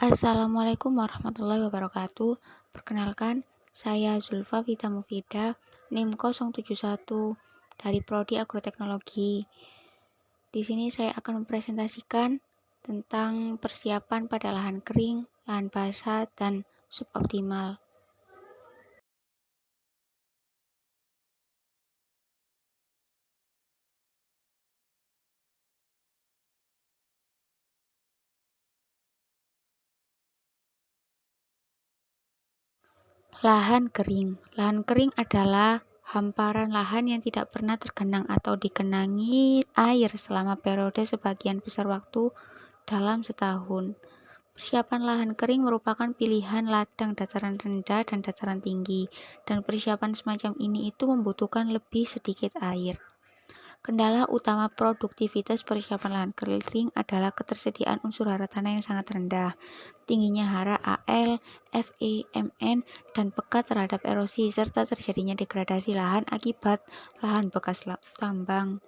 Assalamualaikum warahmatullahi wabarakatuh. Perkenalkan, saya Zulfa Vita Mufida, NIM 071 dari Prodi Agroteknologi. Di sini saya akan mempresentasikan tentang persiapan pada lahan kering, lahan basah, dan suboptimal. Lahan kering. Lahan kering adalah hamparan lahan yang tidak pernah tergenang atau digenangi air selama periode sebagian besar waktu dalam setahun. Persiapan lahan kering merupakan pilihan ladang dataran rendah dan dataran tinggi, dan persiapan semacam ini itu membutuhkan lebih sedikit air. Kendala utama produktivitas persiapan lahan kering adalah ketersediaan unsur hara tanah yang sangat rendah, tingginya hara Al, Fe, Mn, dan pekat terhadap erosi, serta terjadinya degradasi lahan akibat lahan bekas tambang.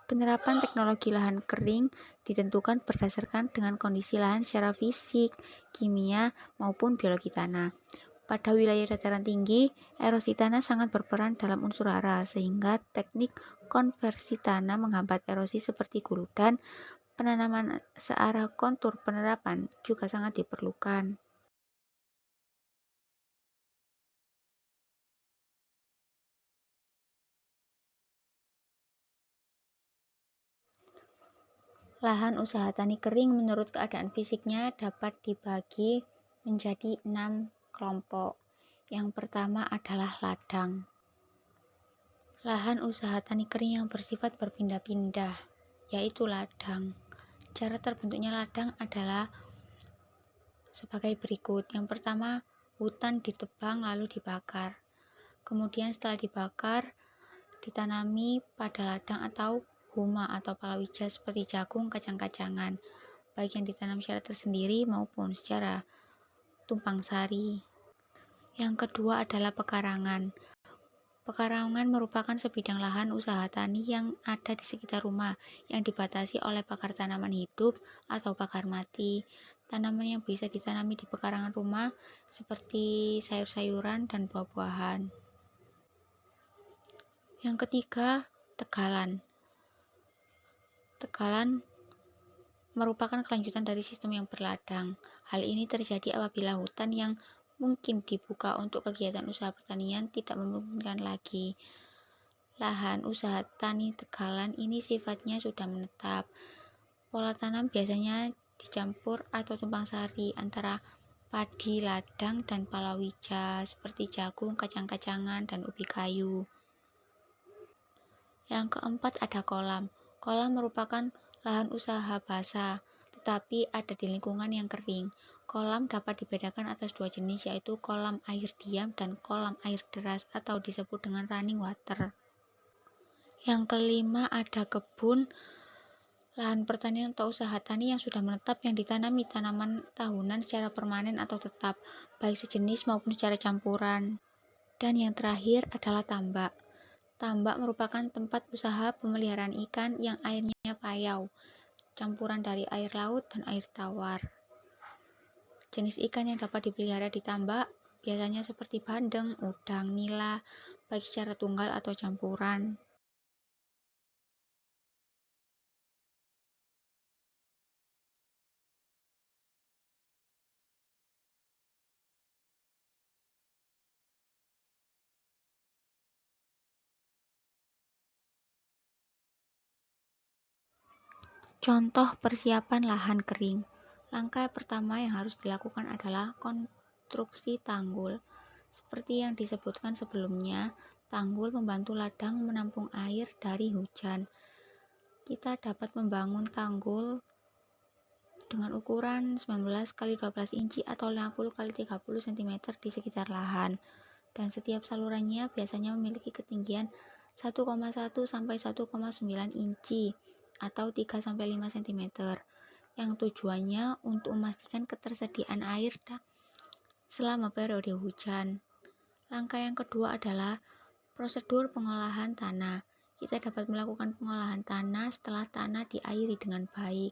Penerapan teknologi lahan kering ditentukan berdasarkan dengan kondisi lahan secara fisik, kimia, maupun biologi tanah. Pada wilayah dataran tinggi, erosi tanah sangat berperan dalam unsur hara, sehingga teknik konversi tanah menghambat erosi seperti guludan. Penanaman searah kontur penerapan juga sangat diperlukan. Lahan usaha tani kering menurut keadaan fisiknya dapat dibagi menjadi 6 kelompok. Yang pertama adalah ladang. Lahan usaha tani kering yang bersifat berpindah-pindah, yaitu ladang. Cara terbentuknya ladang adalah sebagai berikut. Yang pertama, hutan ditebang lalu dibakar. Kemudian setelah dibakar, ditanami pada ladang atau huma atau palawija seperti jagung, kacang-kacangan, baik yang ditanam secara tersendiri maupun secara tumpang sari. Yang kedua adalah pekarangan. Pekarangan merupakan sebidang lahan usaha tani yang ada di sekitar rumah, yang dibatasi oleh pagar tanaman hidup atau pagar mati. Tanaman yang bisa ditanami di pekarangan rumah seperti sayur-sayuran dan buah-buahan. Yang ketiga, tegalan. Tegalan merupakan kelanjutan dari sistem yang berladang. Hal ini terjadi apabila hutan yang mungkin dibuka untuk kegiatan usaha pertanian tidak memungkinkan lagi. Lahan usaha tani tegalan ini sifatnya sudah menetap. Pola tanam biasanya dicampur atau tumpang sari antara padi ladang dan palawija seperti jagung, kacang-kacangan, dan ubi kayu. Yang keempat ada kolam. Kolam merupakan lahan usaha basah, tetapi ada di lingkungan yang kering. Kolam dapat dibedakan atas dua jenis, yaitu kolam air diam dan kolam air deras atau disebut dengan running water. Yang kelima ada kebun, lahan pertanian atau usaha tani yang sudah menetap yang ditanami tanaman tahunan secara permanen atau tetap, baik sejenis maupun secara campuran. Dan yang terakhir adalah tambak. Tambak merupakan tempat usaha pemeliharaan ikan yang airnya payau, campuran dari air laut dan air tawar. Jenis ikan yang dapat dipelihara di tambak biasanya seperti bandeng, udang, nila, baik secara tunggal atau campuran. Contoh persiapan lahan kering. Langkah pertama yang harus dilakukan adalah konstruksi tanggul. Seperti yang disebutkan sebelumnya, tanggul membantu ladang menampung air dari hujan. Kita dapat membangun tanggul dengan ukuran 19 x 12 inci atau 50 x 30 cm di sekitar lahan, dan setiap salurannya biasanya memiliki ketinggian 1,1 sampai 1,9 inci atau 3 sampai 5 cm, yang tujuannya untuk memastikan ketersediaan air selama periode hujan. Langkah yang kedua adalah prosedur pengolahan tanah. Kita dapat melakukan pengolahan tanah setelah tanah diairi dengan baik.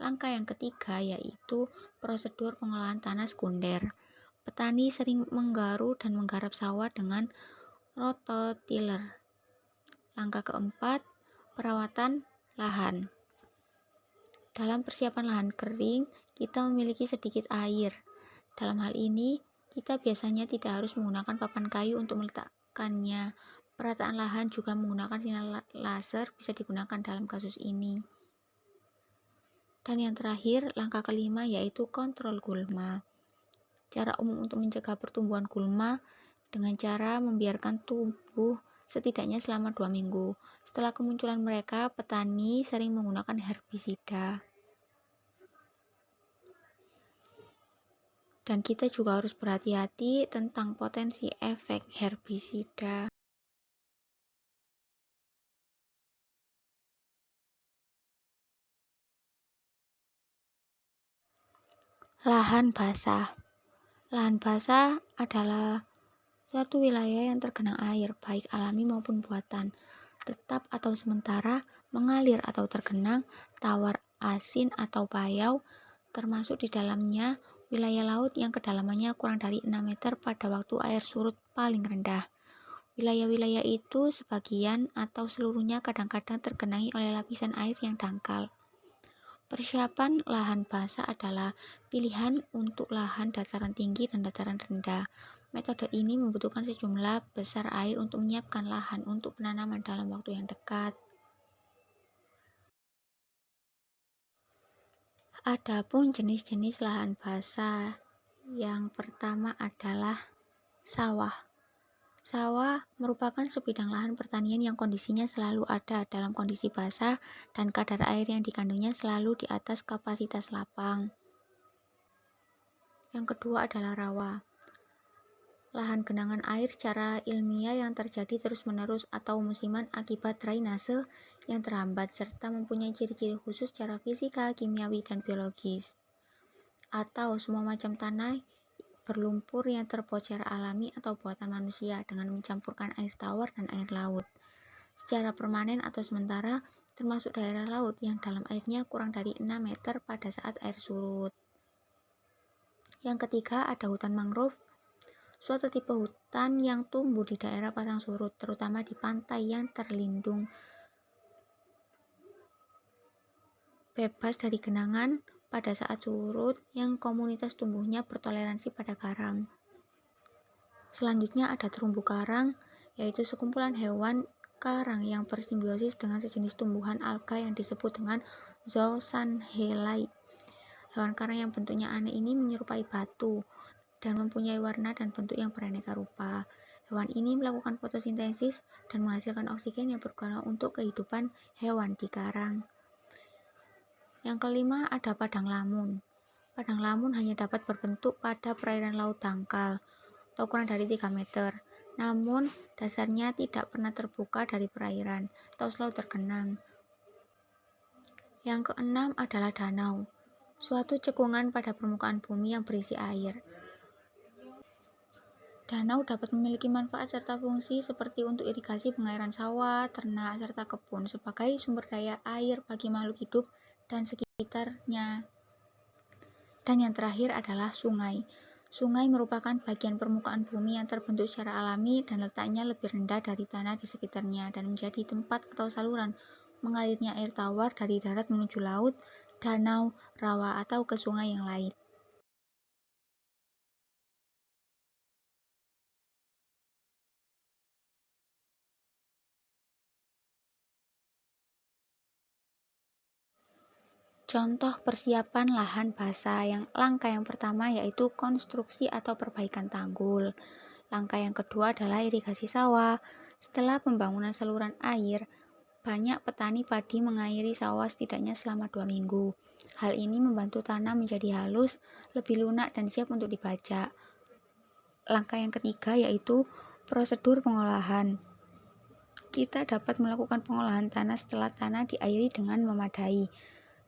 Langkah yang ketiga yaitu prosedur pengolahan tanah sekunder. Petani sering menggaru dan menggarap sawah dengan rototiller. Langkah keempat, perawatan lahan. Dalam persiapan lahan kering, kita memiliki sedikit air. Dalam hal ini, kita biasanya tidak harus menggunakan papan kayu untuk meletakkannya. Perataan lahan juga menggunakan sinar laser bisa digunakan dalam kasus ini. Dan yang terakhir, langkah kelima yaitu kontrol gulma. Cara umum untuk mencegah pertumbuhan gulma dengan cara membiarkan tumbuh setidaknya selama 2 minggu. Setelah kemunculan mereka, petani sering menggunakan herbisida. Dan kita juga harus berhati-hati tentang potensi efek herbisida. Lahan basah. Lahan basah adalah suatu wilayah yang tergenang air, baik alami maupun buatan, tetap atau sementara, mengalir atau tergenang, tawar, asin atau payau, termasuk di dalamnya wilayah laut yang kedalamannya kurang dari 6 meter pada waktu air surut paling rendah. Wilayah-wilayah itu sebagian atau seluruhnya kadang-kadang tergenangi oleh lapisan air yang dangkal. Persiapan lahan basah adalah pilihan untuk lahan dataran tinggi dan dataran rendah. Metode ini membutuhkan sejumlah besar air untuk menyiapkan lahan untuk penanaman dalam waktu yang dekat. Adapun jenis-jenis lahan basah, yang pertama adalah sawah. Sawah merupakan sebidang lahan pertanian yang kondisinya selalu ada dalam kondisi basah dan kadar air yang dikandungnya selalu di atas kapasitas lapang. Yang kedua adalah rawa. Lahan genangan air secara ilmiah yang terjadi terus-menerus atau musiman akibat drainase yang terhambat serta mempunyai ciri-ciri khusus secara fisika, kimiawi, dan biologis. Atau semua macam tanah berlumpur yang terbuat secara alami atau buatan manusia dengan mencampurkan air tawar dan air laut secara permanen atau sementara, termasuk daerah laut yang dalam airnya kurang dari 6 meter pada saat air surut. Yang ketiga ada hutan mangrove, suatu tipe hutan yang tumbuh di daerah pasang surut, terutama di pantai yang terlindung bebas dari genangan pada saat surut yang komunitas tumbuhnya bertoleransi pada garam. Selanjutnya ada terumbu karang, yaitu sekumpulan hewan karang yang bersimbiosis dengan sejenis tumbuhan alga yang disebut dengan zooxanthellae. Hewan karang yang bentuknya aneh ini menyerupai batu dan mempunyai warna dan bentuk yang beraneka rupa. Hewan ini melakukan fotosintesis dan menghasilkan oksigen yang berguna untuk kehidupan hewan di karang. Yang kelima ada padang lamun. Padang lamun hanya dapat berbentuk pada perairan laut dangkal atau kurang dari 3 meter. Namun, dasarnya tidak pernah terbuka dari perairan atau selalu tergenang. Yang keenam adalah danau, suatu cekungan pada permukaan bumi yang berisi air. Danau dapat memiliki manfaat serta fungsi seperti untuk irigasi pengairan sawah, ternak, serta kebun sebagai sumber daya air bagi makhluk hidup dan sekitarnya. Dan yang terakhir adalah sungai. Sungai merupakan bagian permukaan bumi yang terbentuk secara alami dan letaknya lebih rendah dari tanah di sekitarnya dan menjadi tempat atau saluran mengalirnya air tawar dari darat menuju laut, danau, rawa, atau ke sungai yang lain. Contoh persiapan lahan basah langkah yang pertama yaitu konstruksi atau perbaikan tanggul. Langkah yang kedua adalah irigasi sawah. Setelah pembangunan saluran air, banyak petani padi mengairi sawah setidaknya selama 2 minggu. Hal ini membantu tanah menjadi halus, lebih lunak dan siap untuk dibajak. Langkah yang ketiga yaitu prosedur pengolahan. Kita dapat melakukan pengolahan tanah setelah tanah diairi dengan memadai.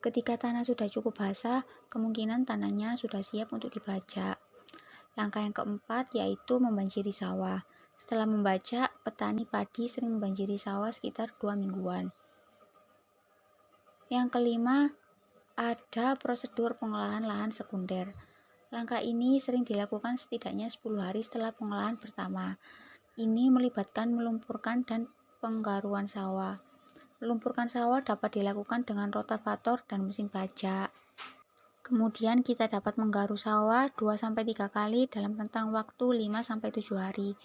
Ketika tanah sudah cukup basah, kemungkinan tanahnya sudah siap untuk dibajak. Langkah yang keempat yaitu membanjiri sawah. Setelah membajak, petani padi sering membanjiri sawah sekitar 2 mingguan. Yang kelima, Ada prosedur pengolahan lahan sekunder. Langkah ini sering dilakukan setidaknya 10 hari setelah pengolahan pertama. Ini melibatkan melumpurkan dan penggaruan sawah. Melumpurkan sawah dapat dilakukan dengan rotavator dan mesin bajak. Kemudian kita dapat menggaruk sawah 2-3 kali dalam rentang waktu 5-7 hari.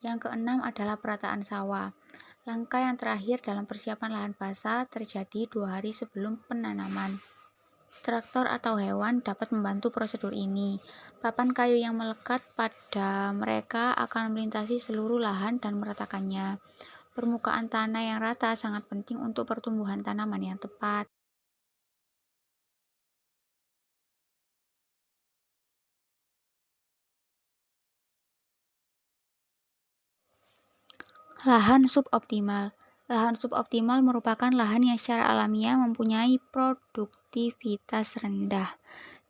Yang keenam adalah perataan sawah. Langkah yang terakhir dalam persiapan lahan basah terjadi 2 hari sebelum penanaman. Traktor atau hewan dapat membantu prosedur ini. Papan kayu yang melekat pada mereka akan melintasi seluruh lahan dan meratakannya. Permukaan tanah yang rata sangat penting untuk pertumbuhan tanaman yang tepat. Lahan suboptimal. Lahan suboptimal merupakan lahan yang secara alamiah mempunyai produktivitas rendah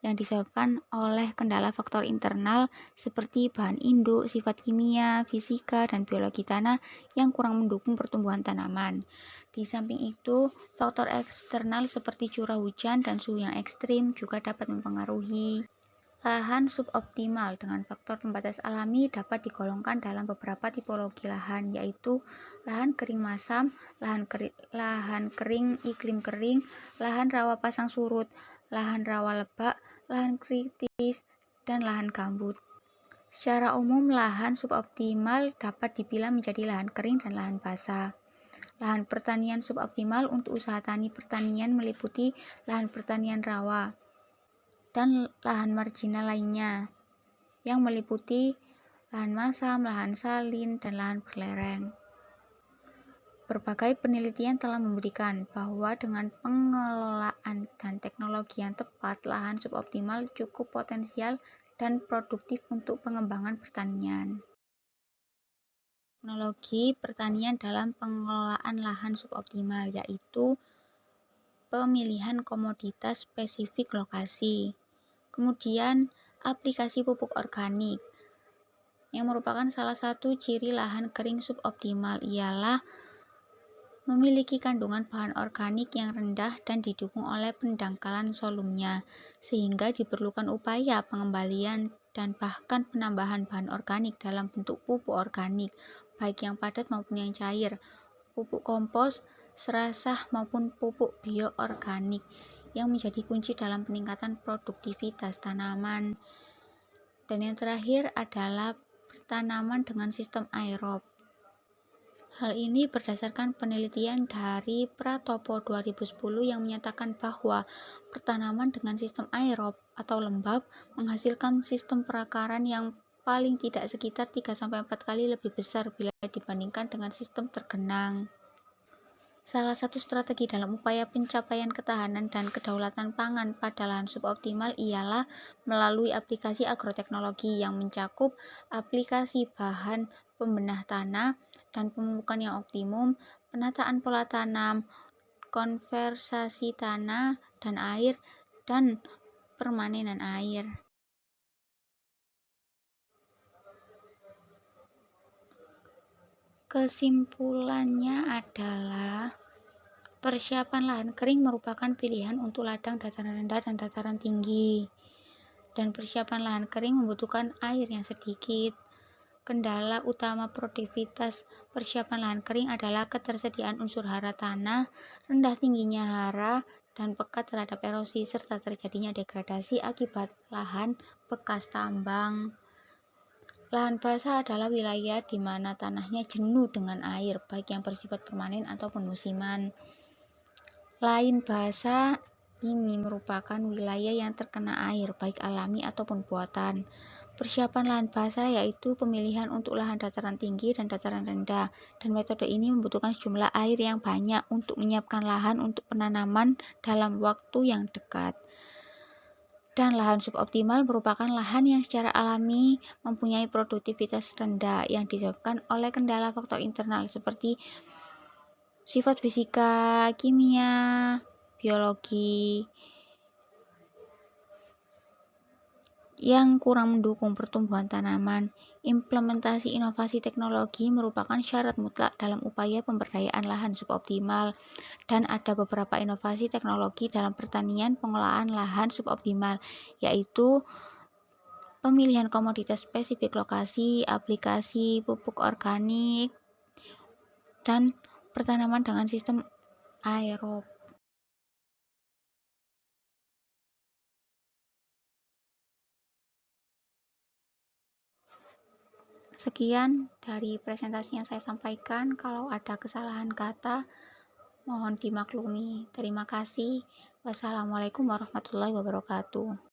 yang disebabkan oleh kendala faktor internal seperti bahan induk, sifat kimia, fisika, dan biologi tanah yang kurang mendukung pertumbuhan tanaman. Di samping itu, faktor eksternal seperti curah hujan dan suhu yang ekstrim juga dapat mempengaruhi. Lahan suboptimal dengan faktor pembatas alami dapat digolongkan dalam beberapa tipologi lahan, yaitu lahan kering masam, lahan kering iklim kering, lahan rawa pasang surut, lahan rawa lebak, lahan kritis, dan lahan gambut. Secara umum, lahan suboptimal dapat dipilah menjadi lahan kering dan lahan basah. Lahan pertanian suboptimal untuk usaha tani pertanian meliputi lahan pertanian rawa dan lahan marginal lainnya yang meliputi lahan masam, lahan salin, dan lahan berlereng. Berbagai penelitian telah membuktikan bahwa dengan pengelolaan dan teknologi yang tepat, lahan suboptimal cukup potensial dan produktif untuk pengembangan pertanian. Teknologi pertanian dalam pengelolaan lahan suboptimal yaitu pemilihan komoditas spesifik lokasi. Kemudian, aplikasi pupuk organik yang merupakan salah satu ciri lahan kering suboptimal ialah memiliki kandungan bahan organik yang rendah dan didukung oleh pendangkalan volumenya, sehingga diperlukan upaya pengembalian dan bahkan penambahan bahan organik dalam bentuk pupuk organik, baik yang padat maupun yang cair, pupuk kompos, serasah maupun pupuk bioorganik yang menjadi kunci dalam peningkatan produktivitas tanaman. Dan yang terakhir adalah tanaman dengan sistem aerob. Hal ini berdasarkan penelitian dari Pratopo 2010 yang menyatakan bahwa pertanaman dengan sistem aerob atau lembab menghasilkan sistem perakaran yang paling tidak sekitar 3-4 kali lebih besar bila dibandingkan dengan sistem tergenang. Salah satu strategi dalam upaya pencapaian ketahanan dan kedaulatan pangan pada lahan suboptimal ialah melalui aplikasi agroteknologi yang mencakup aplikasi bahan pembenah tanah dan pemupukan yang optimum, penataan pola tanam, konversasi tanah dan air, dan permanenan air. Kesimpulannya adalah persiapan lahan kering merupakan pilihan untuk ladang dataran rendah dan dataran tinggi. Dan persiapan lahan kering membutuhkan air yang sedikit. Kendala utama produktivitas persiapan lahan kering adalah ketersediaan unsur hara tanah, rendah tingginya hara, dan pekat terhadap erosi, serta terjadinya degradasi akibat lahan bekas tambang. Lahan basah adalah wilayah di mana tanahnya jenuh dengan air, baik yang bersifat permanen ataupun musiman. Lahan basah ini merupakan wilayah yang terkena air, baik alami ataupun buatan. Persiapan lahan basah yaitu pemilihan untuk lahan dataran tinggi dan dataran rendah, dan metode ini membutuhkan sejumlah air yang banyak untuk menyiapkan lahan untuk penanaman dalam waktu yang dekat. Dan lahan suboptimal merupakan lahan yang secara alami mempunyai produktivitas rendah yang disebabkan oleh kendala faktor internal seperti sifat fisika, kimia, biologi yang kurang mendukung pertumbuhan tanaman. Implementasi inovasi teknologi merupakan syarat mutlak dalam upaya pemberdayaan lahan suboptimal, dan ada beberapa inovasi teknologi dalam pertanian pengolahan lahan suboptimal, yaitu pemilihan komoditas spesifik lokasi, aplikasi pupuk organik, dan pertanaman dengan sistem aerob. Sekian dari presentasi yang saya sampaikan. Kalau ada kesalahan kata, mohon dimaklumi. Terima kasih. Wassalamualaikum warahmatullahi wabarakatuh.